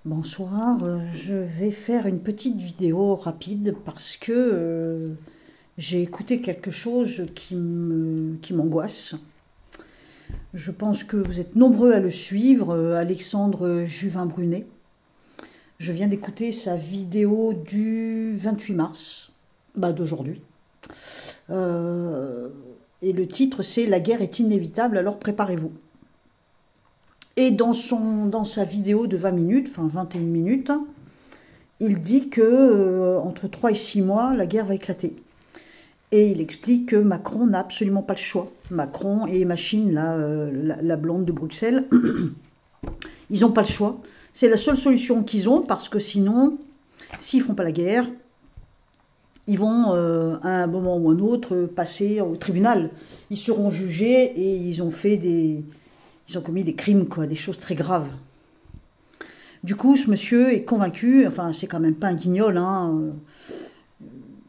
Bonsoir, je vais faire une petite vidéo rapide parce que j'ai écouté quelque chose qui m'angoisse. Je pense que vous êtes nombreux à le suivre, Alexandre Juvin-Brunet. Je viens d'écouter sa vidéo du 28 mars, d'aujourd'hui. Et le titre c'est « La guerre est inévitable, alors préparez-vous ». Et dans sa vidéo de 20 minutes, enfin 21 minutes, il dit que entre 3 et 6 mois, la guerre va éclater. Et il explique que Macron n'a absolument pas le choix. Macron et Machine, la blonde de Bruxelles, ils n'ont pas le choix. C'est la seule solution qu'ils ont, parce que sinon, s'ils ne font pas la guerre, ils vont, à un moment ou un autre, passer au tribunal. Ils seront jugés et ils ont commis des crimes, quoi, des choses très graves. Du coup, ce monsieur est convaincu, enfin, c'est quand même pas un guignol, hein.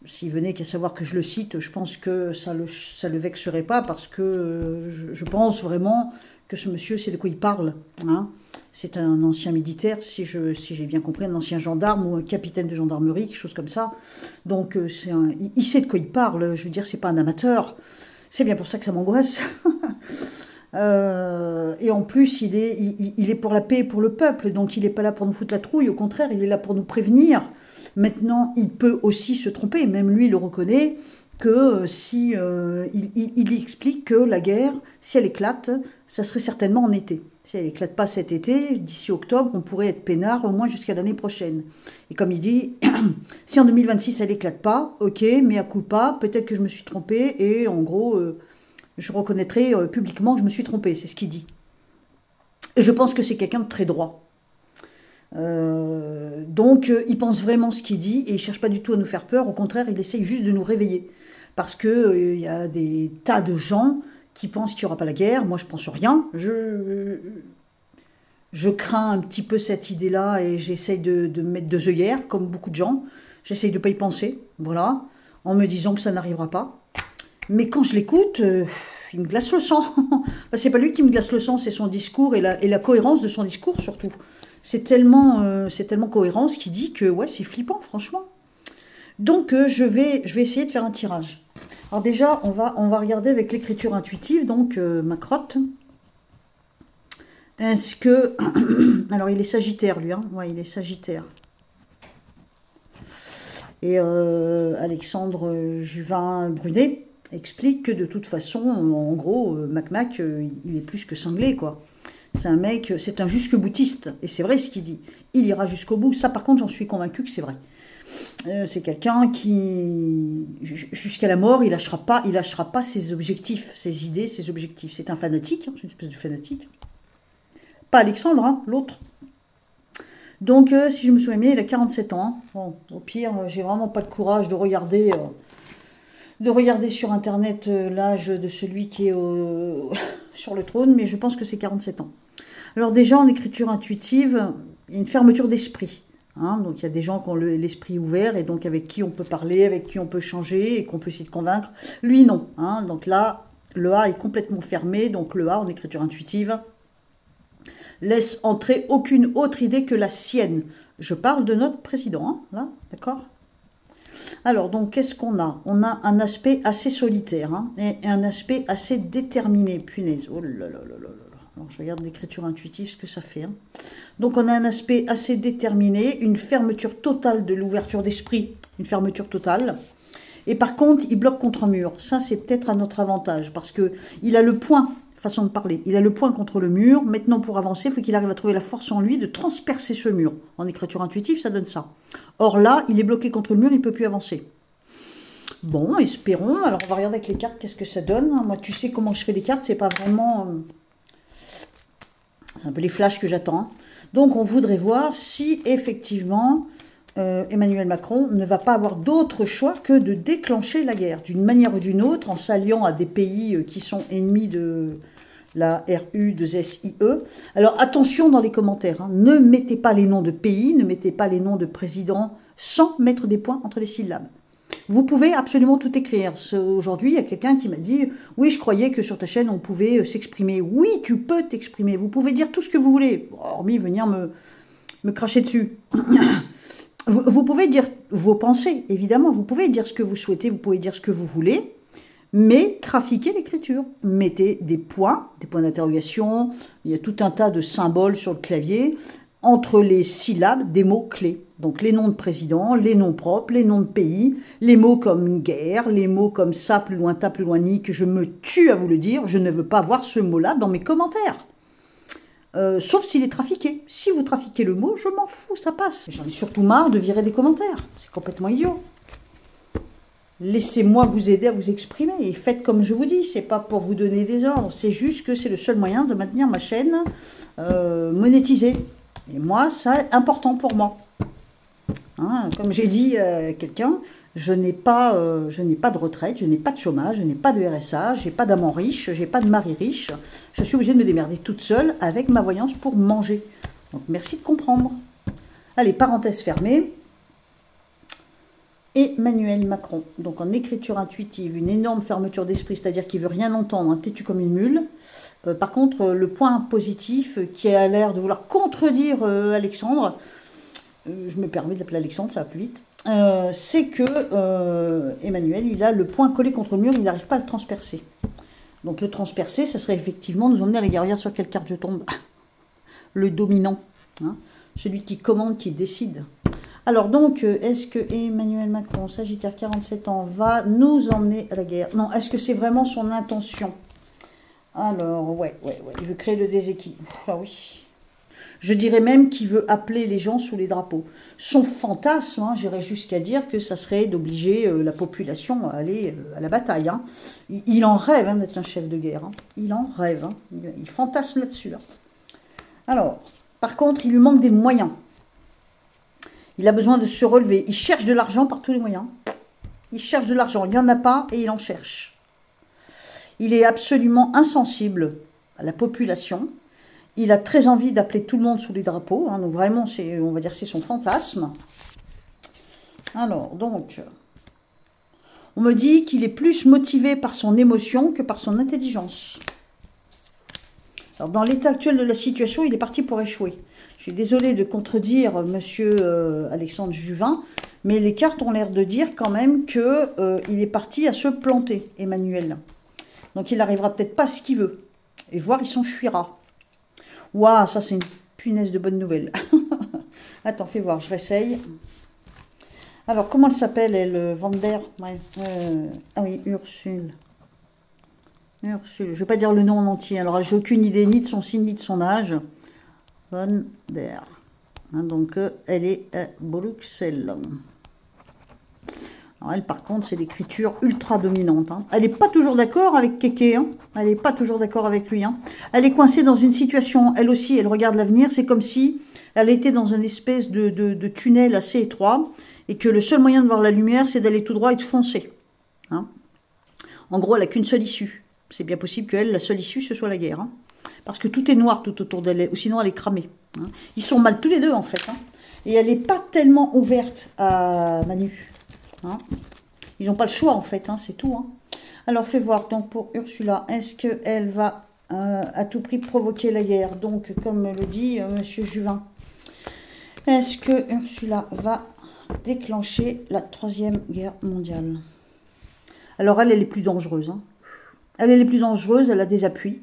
S'il venait qu'à savoir que je le cite, je pense que ça le vexerait pas, parce que je pense vraiment que ce monsieur sait de quoi il parle, hein. C'est un ancien militaire, si j'ai bien compris, un ancien gendarme ou un capitaine de gendarmerie, quelque chose comme ça. Donc, il sait de quoi il parle, je veux dire, c'est pas un amateur. C'est bien pour ça que ça m'angoisse. Et en plus, il est pour la paix et pour le peuple, donc il n'est pas là pour nous foutre la trouille, au contraire, il est là pour nous prévenir. Maintenant, il peut aussi se tromper, même lui le reconnaît, que il explique que la guerre, si elle éclate, ça serait certainement en été. Si elle n'éclate pas cet été, d'ici octobre, on pourrait être peinard au moins jusqu'à l'année prochaine. Et comme il dit, si en 2026 elle n'éclate pas, ok, mais à coup pas, peut-être que je me suis trompé, et en gros... je reconnaîtrai publiquement que je me suis trompée, c'est ce qu'il dit. Et je pense que c'est quelqu'un de très droit. Donc, il pense vraiment ce qu'il dit et il ne cherche pas du tout à nous faire peur. Au contraire, il essaye juste de nous réveiller. Parce qu'il y a des tas de gens qui pensent qu'il n'y aura pas la guerre. Moi, je ne pense rien. Je crains un petit peu cette idée-là et j'essaye de me mettre deux œillères, comme beaucoup de gens. J'essaye de ne pas y penser, voilà, en me disant que ça n'arrivera pas. Mais quand je l'écoute, il me glace le sang. C'est pas lui qui me glace le sang, c'est son discours et la cohérence de son discours surtout. C'est tellement cohérent ce qu'il dit que ouais, c'est flippant franchement. Donc je vais essayer de faire un tirage. Alors déjà, on va regarder avec l'écriture intuitive, donc ma crotte. Est-ce que... Alors il est Sagittaire lui, hein. Ouais, il est Sagittaire. Et Alexandre Juvin-Brunet explique que de toute façon, en gros, Mac, il est plus que cinglé, quoi. C'est un mec, c'est un jusque-boutiste, et c'est vrai ce qu'il dit. Il ira jusqu'au bout. Ça, par contre, j'en suis convaincue que c'est vrai. C'est quelqu'un qui, jusqu'à la mort, il lâchera pas ses objectifs, ses idées, ses objectifs. C'est un fanatique, hein, c'est une espèce de fanatique. Pas Alexandre, hein, l'autre. Donc, si je me souviens bien, il a 47 ans. Hein. Bon, au pire, j'ai vraiment pas le courage de regarder sur Internet l'âge de celui qui est sur le trône, mais je pense que c'est 47 ans. Alors déjà, en écriture intuitive, il y a une fermeture d'esprit. Hein, donc il y a des gens qui ont l'esprit ouvert et donc avec qui on peut parler, avec qui on peut changer et qu'on peut essayer de convaincre. Lui, non. Hein, donc là, le A est complètement fermé. Donc le A, en écriture intuitive, laisse entrer aucune autre idée que la sienne. Je parle de notre président, hein, là, d'accord ? Alors, donc, qu'est-ce qu'on a? On a un aspect assez solitaire, hein, et un aspect assez déterminé. Punaise, oh là là là là là. Alors, je regarde l'écriture intuitive, ce que ça fait. Hein. Donc, on a un aspect assez déterminé, une fermeture totale de l'ouverture d'esprit, une fermeture totale. Et par contre, il bloque contre un mur. Ça, c'est peut-être à notre avantage, parce qu'il a le point, façon de parler, il a le point contre le mur. Maintenant, pour avancer, il faut qu'il arrive à trouver la force en lui de transpercer ce mur. En écriture intuitive, ça donne ça. Or là, il est bloqué contre le mur, il ne peut plus avancer. Bon, espérons. Alors, on va regarder avec les cartes, qu'est-ce que ça donne. Moi, tu sais comment je fais les cartes, c'est pas vraiment... c'est un peu les flashs que j'attends. Hein. Donc, on voudrait voir si, effectivement, Emmanuel Macron ne va pas avoir d'autre choix que de déclencher la guerre, d'une manière ou d'une autre, en s'alliant à des pays qui sont ennemis de la RU2SIE. Alors attention dans les commentaires, hein, ne mettez pas les noms de pays, ne mettez pas les noms de présidents sans mettre des points entre les syllabes. Vous pouvez absolument tout écrire. Aujourd'hui, il y a quelqu'un qui m'a dit « Oui, je croyais que sur ta chaîne, on pouvait s'exprimer. » Oui, tu peux t'exprimer. Vous pouvez dire tout ce que vous voulez, hormis venir me me cracher dessus. Vous pouvez dire vos pensées, évidemment, vous pouvez dire ce que vous souhaitez, vous pouvez dire ce que vous voulez, mais trafiquez l'écriture. Mettez des points d'interrogation, il y a tout un tas de symboles sur le clavier, entre les syllabes des mots clés. Donc les noms de président, les noms propres, les noms de pays, les mots comme guerre, les mots comme ça, plus loin, ta, plus loin, ni, que je me tue à vous le dire, je ne veux pas voir ce mot-là dans mes commentaires. Sauf s'il est trafiqué. Si vous trafiquez le mot, je m'en fous, ça passe. J'en ai surtout marre de virer des commentaires. C'est complètement idiot. Laissez-moi vous aider à vous exprimer et faites comme je vous dis. C'est pas pour vous donner des ordres, c'est juste que c'est le seul moyen de maintenir ma chaîne monétisée. Et moi, c'est important pour moi. Hein, comme j'ai dit à quelqu'un, je n'ai pas de retraite, je n'ai pas de chômage, je n'ai pas de RSA, je n'ai pas d'amant riche, je n'ai pas de mari riche. Je suis obligée de me démerder toute seule avec ma voyance pour manger. Donc merci de comprendre. Allez, parenthèse fermée. Emmanuel Macron, donc en écriture intuitive, une énorme fermeture d'esprit, c'est-à-dire qu'il ne veut rien entendre, hein, têtu comme une mule. Par contre, le point positif qui a l'air de vouloir contredire Alexandre, je me permets de l'appeler Alexandre, ça va plus vite, c'est que Emmanuel, il a le point collé contre le mur, il n'arrive pas à le transpercer. Donc le transpercer, ça serait effectivement nous emmener à la guerre. Regarde sur quelle carte je tombe. Le dominant, hein, celui qui commande, qui décide. Alors donc, est-ce que Emmanuel Macron, Sagittaire, 47 ans, va nous emmener à la guerre? Non, est-ce que c'est vraiment son intention? Alors, ouais, il veut créer le déséquilibre. Ah oui. Je dirais même qu'il veut appeler les gens sous les drapeaux. Son fantasme, hein, j'irais jusqu'à dire que ça serait d'obliger la population à aller à la bataille. Hein. Il en rêve hein, d'être un chef de guerre. Hein. Il en rêve. Hein. Il fantasme là-dessus. Là. Alors, par contre, il lui manque des moyens. Il a besoin de se relever. Il cherche de l'argent par tous les moyens. Il cherche de l'argent. Il n'y en a pas et il en cherche. Il est absolument insensible à la population. Il a très envie d'appeler tout le monde sous les drapeaux. Hein, donc vraiment, on va dire que c'est son fantasme. Alors, donc, on me dit qu'il est plus motivé par son émotion que par son intelligence. Alors, dans l'état actuel de la situation, il est parti pour échouer. Je suis désolée de contredire monsieur Alexandre Juvin, mais les cartes ont l'air de dire quand même qu'il est parti à se planter, Emmanuel. Donc, il n'arrivera peut-être pas à ce qu'il veut. Et voire, il s'enfuira. Waouh, ça c'est une punaise de bonne nouvelle. Attends, fais voir, je réessaye. Alors, comment elle s'appelle, elle, Vander ouais. Ah oui, Ursule. Ursule, je ne vais pas dire le nom en entier. Alors, j'ai aucune idée ni de son signe, ni de son âge. Vander. Hein, donc, elle est à Bruxelles. Alors, elle, par contre, c'est l'écriture ultra dominante. Hein. Elle n'est pas toujours d'accord avec Kéké. Hein. Elle n'est pas toujours d'accord avec lui. Hein. Elle est coincée dans une situation, elle aussi, elle regarde l'avenir. C'est comme si elle était dans une espèce de tunnel assez étroit et que le seul moyen de voir la lumière, c'est d'aller tout droit et de foncer. Hein. En gros, elle n'a qu'une seule issue. C'est bien possible qu'elle, la seule issue, ce soit la guerre. Hein. Parce que tout est noir tout autour d'elle, ou sinon elle est cramée. Hein. Ils sont mal tous les deux, en fait. Hein. Et elle n'est pas tellement ouverte à Manu. Hein. Ils n'ont pas le choix en fait, hein, c'est tout. Hein. Alors fais voir, donc pour Ursula, est-ce qu'elle va à tout prix provoquer la guerre? Donc comme le dit monsieur Juvin, est-ce que Ursula va déclencher la 3e guerre mondiale? Alors elle est plus dangereuse. Hein. Elle est plus dangereuse, elle a des appuis.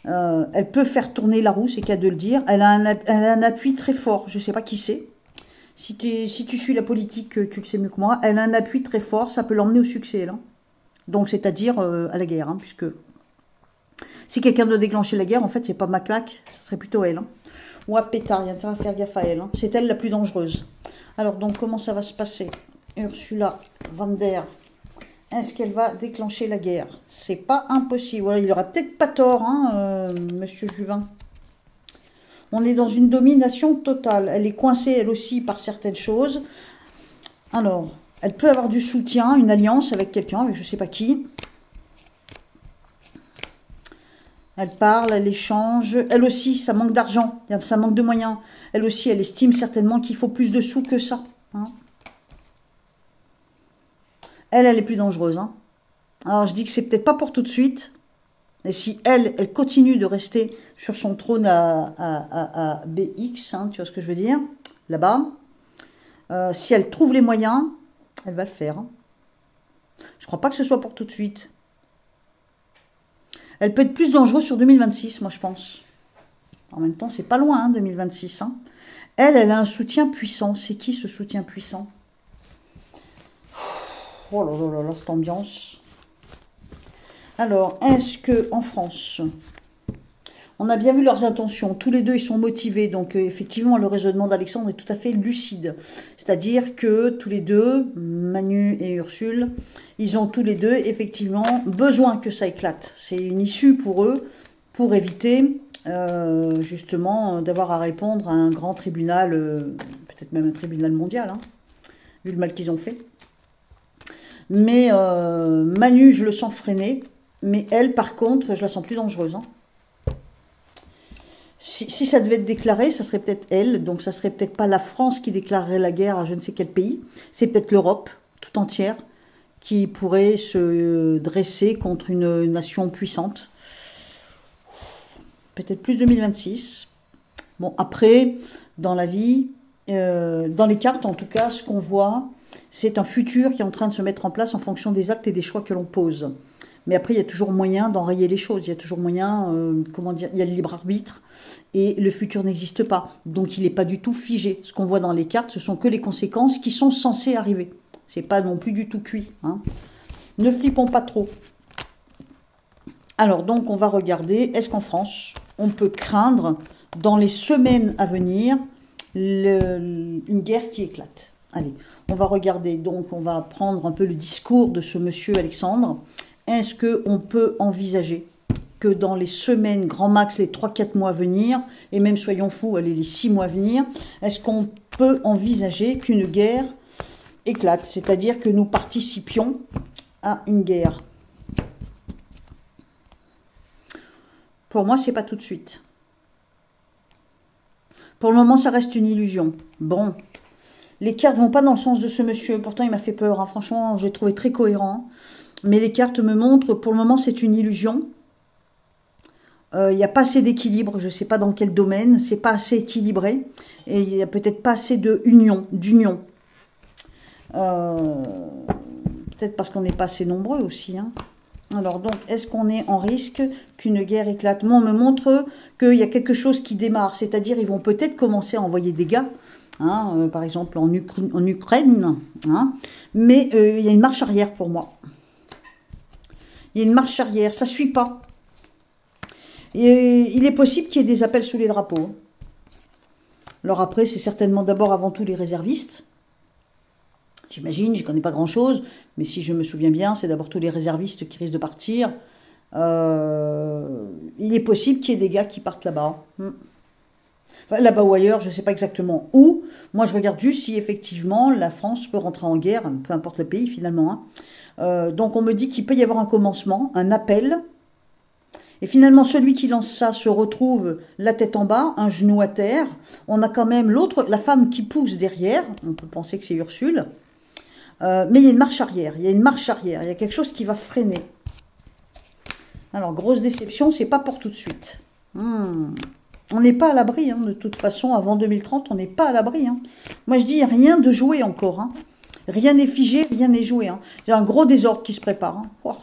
Elle peut faire tourner la roue, c'est qu'à de le dire. Elle a un appui très fort, je ne sais pas qui c'est. Si tu suis la politique, tu le sais mieux que moi. Elle a un appui très fort, ça peut l'emmener au succès. Là. Donc, c'est-à-dire à la guerre. Hein, puisque si quelqu'un doit déclencher la guerre, en fait, c'est pas Mac, ce serait plutôt elle. Hein. Ou à Pétard, il y a intérêt à faire gaffe à elle. Hein. C'est elle la plus dangereuse. Alors, donc, comment ça va se passer? Ursula Vander, est-ce qu'elle va déclencher la guerre? C'est pas impossible. Voilà, il n'aura peut-être pas tort, hein, monsieur Juvin. On est dans une domination totale. Elle est coincée, elle aussi, par certaines choses. Alors, elle peut avoir du soutien, une alliance avec quelqu'un, avec je ne sais pas qui. Elle parle, elle échange. Elle aussi, ça manque d'argent, ça manque de moyens. Elle aussi, elle estime certainement qu'il faut plus de sous que ça. Hein. Elle est plus dangereuse. Hein. Alors, je dis que c'est peut-être pas pour tout de suite. Et si elle continue de rester sur son trône à BX, hein, tu vois ce que je veux dire, là-bas, si elle trouve les moyens, elle va le faire. Hein. Je crois pas que ce soit pour tout de suite. Elle peut être plus dangereuse sur 2026, moi je pense. En même temps, c'est pas loin, hein, 2026. Hein. Elle a un soutien puissant. C'est qui ce soutien puissant? Oh là là là là, cette ambiance. Alors, est-ce que en France, on a bien vu leurs intentions, tous les deux ils sont motivés, donc effectivement le raisonnement d'Alexandre est tout à fait lucide. C'est-à-dire que tous les deux, Manu et Ursule, ils ont tous les deux effectivement besoin que ça éclate. C'est une issue pour eux, pour éviter justement d'avoir à répondre à un grand tribunal, peut-être même un tribunal mondial, hein, vu le mal qu'ils ont fait. Mais Manu, je le sens freiné, mais elle par contre, je la sens plus dangereuse, hein. Si ça devait être déclaré, ça serait peut-être elle, donc ça serait peut-être pas la France qui déclarerait la guerre à je ne sais quel pays, c'est peut-être l'Europe tout entière qui pourrait se dresser contre une nation puissante. Peut-être plus 2026. Bon, après, dans la vie, dans les cartes en tout cas, ce qu'on voit, c'est un futur qui est en train de se mettre en place en fonction des actes et des choix que l'on pose. Mais après, il y a toujours moyen d'enrayer les choses. Il y a toujours moyen, comment dire, il y a le libre arbitre et le futur n'existe pas. Donc, il n'est pas du tout figé. Ce qu'on voit dans les cartes, ce sont que les conséquences qui sont censées arriver. C'est pas non plus du tout cuit. Hein. Ne flippons pas trop. Alors, donc, on va regarder, est-ce qu'en France, on peut craindre, dans les semaines à venir, une guerre qui éclate? Allez, on va regarder. Donc, on va prendre un peu le discours de ce monsieur Alexandre. Est-ce qu'on peut envisager que dans les semaines, grand max, les 3-4 mois à venir, et même soyons fous, allez, les 6 mois à venir, est-ce qu'on peut envisager qu'une guerre éclate? C'est-à-dire que nous participions à une guerre. Pour moi, c'est pas tout de suite. Pour le moment, ça reste une illusion. Bon, les cartes vont pas dans le sens de ce monsieur. Pourtant, il m'a fait peur. Hein. Franchement, je l'ai trouvé très cohérent. Mais les cartes me montrent, pour le moment, c'est une illusion. Il n'y a pas assez d'équilibre, je ne sais pas dans quel domaine, c'est pas assez équilibré. Et il n'y a peut-être pas assez d'union. Peut-être parce qu'on n'est pas assez nombreux aussi. Hein. Alors donc, est-ce qu'on est en risque qu'une guerre éclate? Moi, on me montre qu'il y a quelque chose qui démarre. C'est-à-dire, ils vont peut-être commencer à envoyer des gars. Hein, par exemple, en Ukraine. Hein, mais il y a une marche arrière pour moi. Il y a une marche arrière, ça ne suit pas. Et il est possible qu'il y ait des appels sous les drapeaux. Alors après, c'est certainement d'abord avant tout les réservistes. J'imagine, je ne connais pas grand-chose, mais si je me souviens bien, c'est d'abord tous les réservistes qui risquent de partir. Il est possible qu'il y ait des gars qui partent là-bas. Enfin, là-bas ou ailleurs, je ne sais pas exactement où. Moi, je regarde juste si effectivement la France peut rentrer en guerre, peu importe le pays finalement, hein. Donc on me dit qu'il peut y avoir un commencement, un appel. Et finalement, celui qui lance ça se retrouve la tête en bas, un genou à terre. On a quand même l'autre, la femme qui pousse derrière. On peut penser que c'est Ursule. Mais il y a une marche arrière. Il y a une marche arrière. Il y a quelque chose qui va freiner. Alors, grosse déception, c'est pas pour tout de suite. On n'est pas à l'abri, hein, de toute façon. Avant 2030, on n'est pas à l'abri. Hein. Moi, je dis rien de joué encore. Hein. Rien n'est figé, rien n'est joué. Hein. Il y a un gros désordre qui se prépare. Hein. Wow.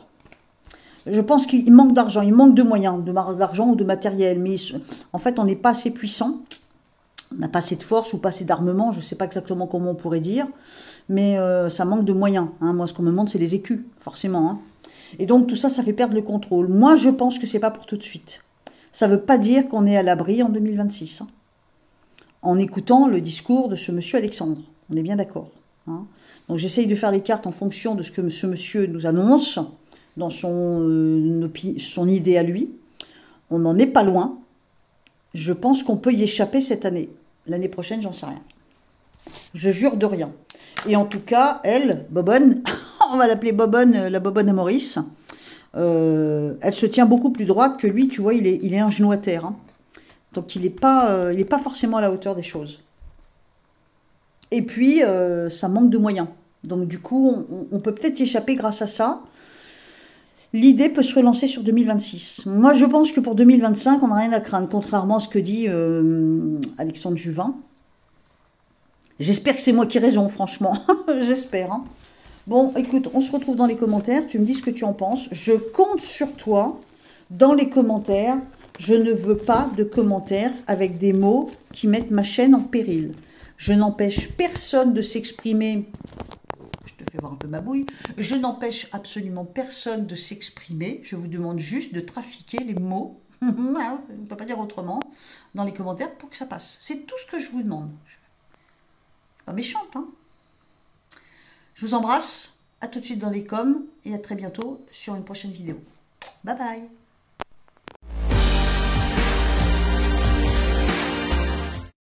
Je pense qu'il manque d'argent, il manque de moyens, d'argent ou de matériel. Mais en fait, on n'est pas assez puissant. On n'a pas assez de force ou pas assez d'armement. Je ne sais pas exactement comment on pourrait dire. Mais ça manque de moyens. Hein. Moi, ce qu'on me demande, c'est les écus, forcément. Hein. Et donc, tout ça, ça fait perdre le contrôle. Moi, je pense que ce n'est pas pour tout de suite. Ça ne veut pas dire qu'on est à l'abri en 2026. Hein. En écoutant le discours de ce monsieur Alexandre. On est bien d'accord. Hein. Donc j'essaye de faire les cartes en fonction de ce que ce monsieur nous annonce dans son idée à lui. On n'en est pas loin. Je pense qu'on peut y échapper cette année. L'année prochaine, j'en sais rien. Je jure de rien. Et en tout cas, elle, Bobonne, on va l'appeler Bobonne, la Bobonne à Maurice, elle se tient beaucoup plus droite que lui. Tu vois, il est un genou à terre. Hein. Donc il n'est pas forcément à la hauteur des choses. Et puis, ça manque de moyens. Donc du coup, on peut peut-être y échapper grâce à ça. l'idée peut se relancer sur 2026. Moi, je pense que pour 2025, on n'a rien à craindre, contrairement à ce que dit Alexandre Juvin. J'espère que c'est moi qui ai raison, franchement. J'espère. Hein. Bon, écoute, on se retrouve dans les commentaires. Tu me dis ce que tu en penses. Je compte sur toi dans les commentaires. Je ne veux pas de commentaires avec des mots qui mettent ma chaîne en péril. Je n'empêche personne de s'exprimer. Je te fais voir un peu ma bouille. Je n'empêche absolument personne de s'exprimer. Je vous demande juste de trafiquer les mots. On ne peut pas dire autrement dans les commentaires pour que ça passe. C'est tout ce que je vous demande. Pas méchante, hein. Je vous embrasse, à tout de suite dans les coms et à très bientôt sur une prochaine vidéo. Bye bye.